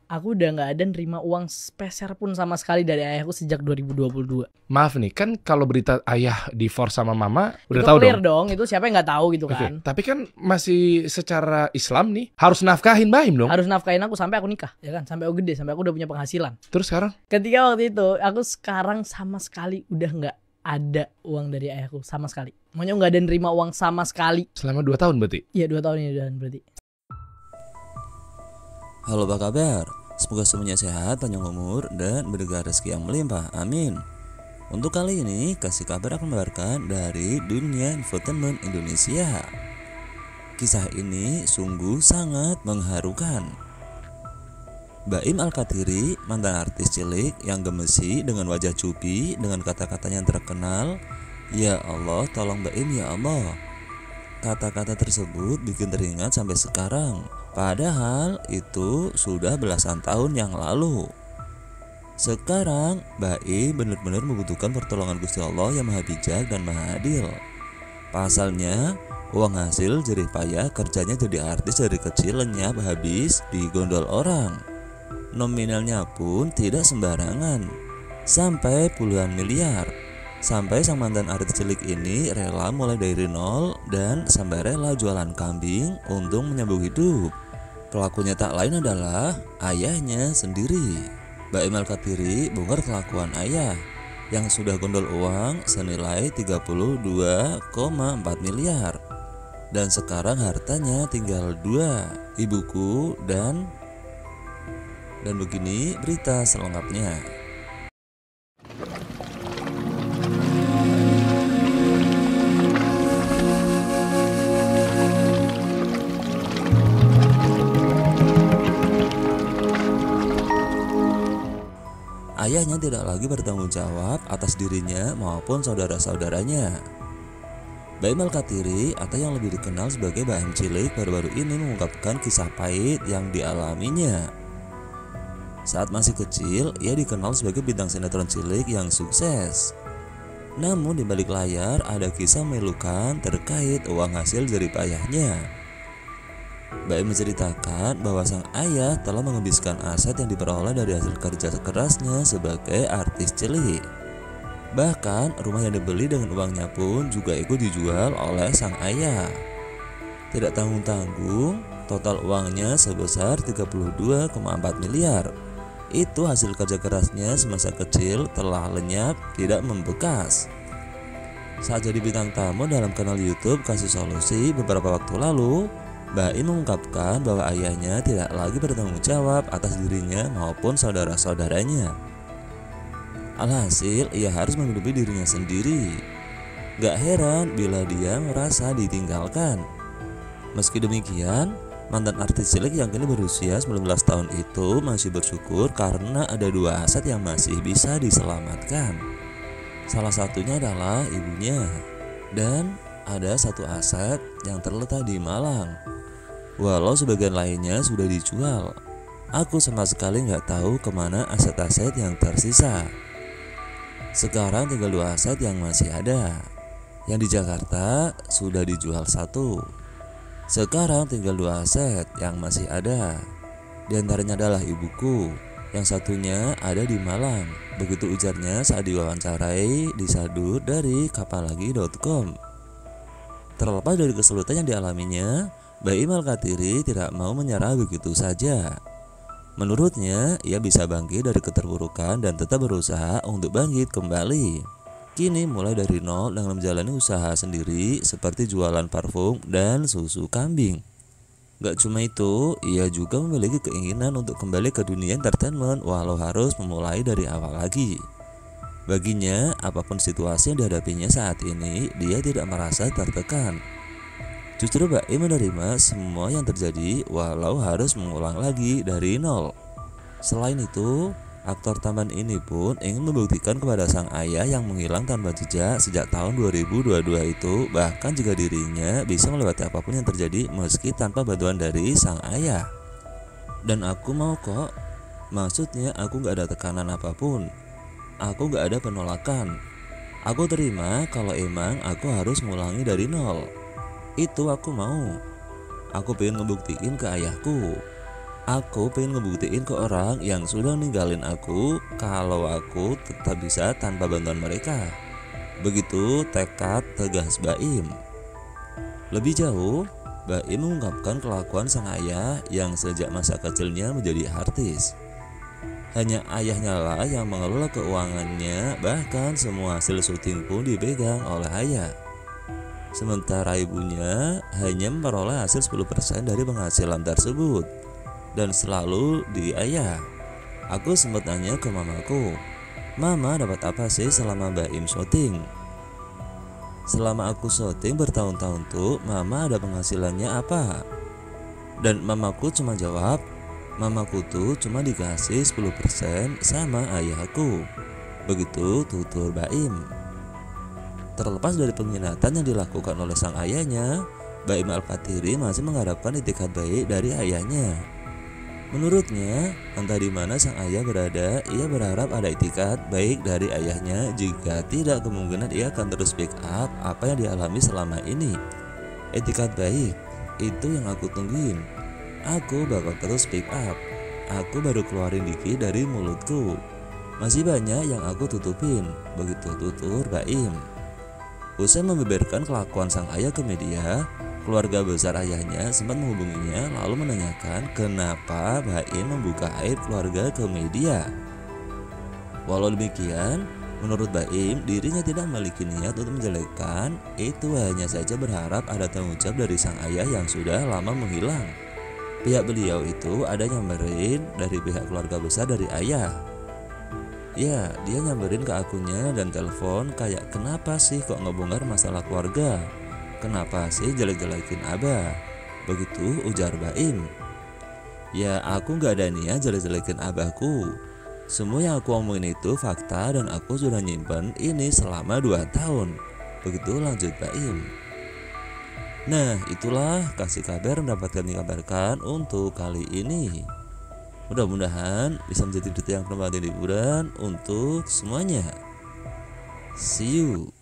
Aku udah gak ada nerima uang sepeser pun sama sekali dari ayahku sejak 2022. Maaf nih, kan kalau berita ayah divorce sama mama udah Itu tahu clear dong. Itu siapa yang gak tahu gitu Oke, kan. tapi kan masih secara Islam nih harus nafkahin Baim dong. Harus nafkahin aku sampai aku nikah, ya kan, sampai aku gede, sampai aku udah punya penghasilan. Terus sekarang? Ketika waktu itu, aku sekarang sama sekali udah gak ada uang dari ayahku sama sekali. Makanya gak ada nerima uang sama sekali. Selama 2 tahun berarti? Iya 2 tahun ini udah berarti. Halo, apa kabar? Semoga semuanya sehat, panjang umur, dan berkah rezeki yang melimpah. Amin. Untuk kali ini, kasih kabar akan mengabarkan dari dunia infotainment Indonesia. Kisah ini sungguh sangat mengharukan. Baim Al-Kathiri, mantan artis cilik yang gemesi dengan wajah cupi dengan kata-katanya yang terkenal, "Ya Allah, tolong Baim ya Allah." Kata-kata tersebut bikin teringat sampai sekarang. Padahal itu sudah belasan tahun yang lalu. Sekarang Baim benar-benar membutuhkan pertolongan Gusti Allah yang Maha Bijak dan Maha Adil. Pasalnya, uang hasil jerih payah kerjanya jadi artis dari kecil lenyap habis digondol orang. Nominalnya pun tidak sembarangan, sampai puluhan miliar. Sampai sang mantan artis cilik ini rela mulai dari nol dan sampai rela jualan kambing untuk menyambung hidup. Pelakunya tak lain adalah ayahnya sendiri. Baim Al-Kathiri bongkar kelakuan ayah yang sudah gondol uang senilai 32,4 miliar. Dan sekarang hartanya tinggal 2, ibuku dan begini berita selengkapnya. Ayahnya tidak lagi bertanggung jawab atas dirinya maupun saudara-saudaranya. Baim Al-Kathiri atau yang lebih dikenal sebagai Baim Cilik baru-baru ini mengungkapkan kisah pahit yang dialaminya. Saat masih kecil, ia dikenal sebagai bintang sinetron cilik yang sukses. Namun di balik layar ada kisah memilukan terkait uang hasil jerih payahnya. Baim menceritakan bahwa sang ayah telah menghabiskan aset yang diperoleh dari hasil kerja kerasnya sebagai artis cilik. Bahkan rumah yang dibeli dengan uangnya pun juga ikut dijual oleh sang ayah. Tidak tanggung-tanggung, total uangnya sebesar 32,4 miliar. Itu hasil kerja kerasnya semasa kecil telah lenyap, tidak membekas. Saat jadi bintang tamu dalam kanal YouTube Kasih Solusi beberapa waktu lalu, Baim mengungkapkan bahwa ayahnya tidak lagi bertanggung jawab atas dirinya maupun saudara-saudaranya. Alhasil, ia harus menghidupi dirinya sendiri. Gak heran bila dia merasa ditinggalkan. Meski demikian, mantan artis cilik yang kini berusia 19 tahun itu masih bersyukur karena ada 2 aset yang masih bisa diselamatkan. Salah satunya adalah ibunya, dan ada 1 aset yang terletak di Malang. Walau sebagian lainnya sudah dijual, aku sama sekali gak tahu kemana aset-aset yang tersisa. Sekarang tinggal 2 aset yang masih ada. Yang di Jakarta sudah dijual 1. Sekarang tinggal 2 aset yang masih ada. Di antaranya adalah ibuku, yang satunya ada di Malang. Begitu ujarnya saat diwawancarai di Sadur dari kapallagi.com. Terlepas dari kesulitan yang dialaminya, Baim Al-Kathiri tidak mau menyerah begitu saja. Menurutnya, ia bisa bangkit dari keterpurukan dan tetap berusaha untuk bangkit kembali. Kini mulai dari nol dengan menjalani usaha sendiri seperti jualan parfum dan susu kambing. Gak cuma itu, ia juga memiliki keinginan untuk kembali ke dunia entertainment walau harus memulai dari awal lagi. Baginya, apapun situasi yang dihadapinya saat ini, dia tidak merasa tertekan. Justru Baim menerima semua yang terjadi walau harus mengulang lagi dari nol. Selain itu, aktor tampan ini pun ingin membuktikan kepada sang ayah yang menghilang tanpa jejak sejak tahun 2022 itu, bahkan jika dirinya bisa melewati apapun yang terjadi meski tanpa bantuan dari sang ayah. Dan aku mau kok, maksudnya aku gak ada tekanan apapun, aku gak ada penolakan. Aku terima kalau emang aku harus ngulangi dari nol. Itu aku mau. Aku pengen ngebuktiin ke ayahku Aku pengen ngebuktiin ke orang yang sudah ninggalin aku kalau aku tetap bisa tanpa bantuan mereka. Begitu tekad tegas Baim. Lebih jauh, Baim mengungkapkan kelakuan sang ayah yang sejak masa kecilnya menjadi artis. Hanya ayahnya lah yang mengelola keuangannya, bahkan semua hasil syuting pun dipegang oleh ayah. Sementara ibunya hanya memperoleh hasil 10% dari penghasilan tersebut. Dan selalu di ayah. Aku sempat tanya ke mamaku, "Mama dapat apa sih selama Baim syuting?" "Selama aku syuting bertahun-tahun tuh, Mama ada penghasilannya apa?" Dan mamaku cuma jawab, "Mamaku tuh cuma dikasih 10% sama ayahku." Begitu tutur Baim. Terlepas dari pengkhianatan yang dilakukan oleh sang ayahnya, Baim Al-Fatiri masih mengharapkan itikat baik dari ayahnya. Menurutnya, entah di mana sang ayah berada, ia berharap ada itikat baik dari ayahnya. Jika tidak, kemungkinan ia akan terus speak up apa yang dialami selama ini. Itikat baik, itu yang aku tungguin. Aku bakal terus speak up. Aku baru keluarin dikit dari mulutku. Masih banyak yang aku tutupin. Begitu tutur Baim. Usai membeberkan kelakuan sang ayah ke media, keluarga besar ayahnya sempat menghubunginya lalu menanyakan kenapa Baim membuka aib keluarga ke media. Walau demikian, menurut Baim, dirinya tidak memiliki niat untuk menjelekkan, itu hanya saja berharap ada tanggung jawab dari sang ayah yang sudah lama menghilang. Pihak beliau itu ada nyamperin dari pihak keluarga besar dari ayah. Ya, dia nyamperin ke akunnya dan telepon kayak, "Kenapa sih kok ngebongkar masalah keluarga? Kenapa sih jelek-jelekin abah?" Begitu ujar Baim. "Ya, aku gak ada niat jelek-jelekin abahku. Semua yang aku omongin itu fakta dan aku sudah nyimpen ini selama 2 tahun. Begitu lanjut Baim. Nah, itulah kasih kabar yang dapat kami kabarkan untuk kali ini. Mudah-mudahan bisa menjadi berita yang bermanfaat dan hiburan untuk semuanya. See you.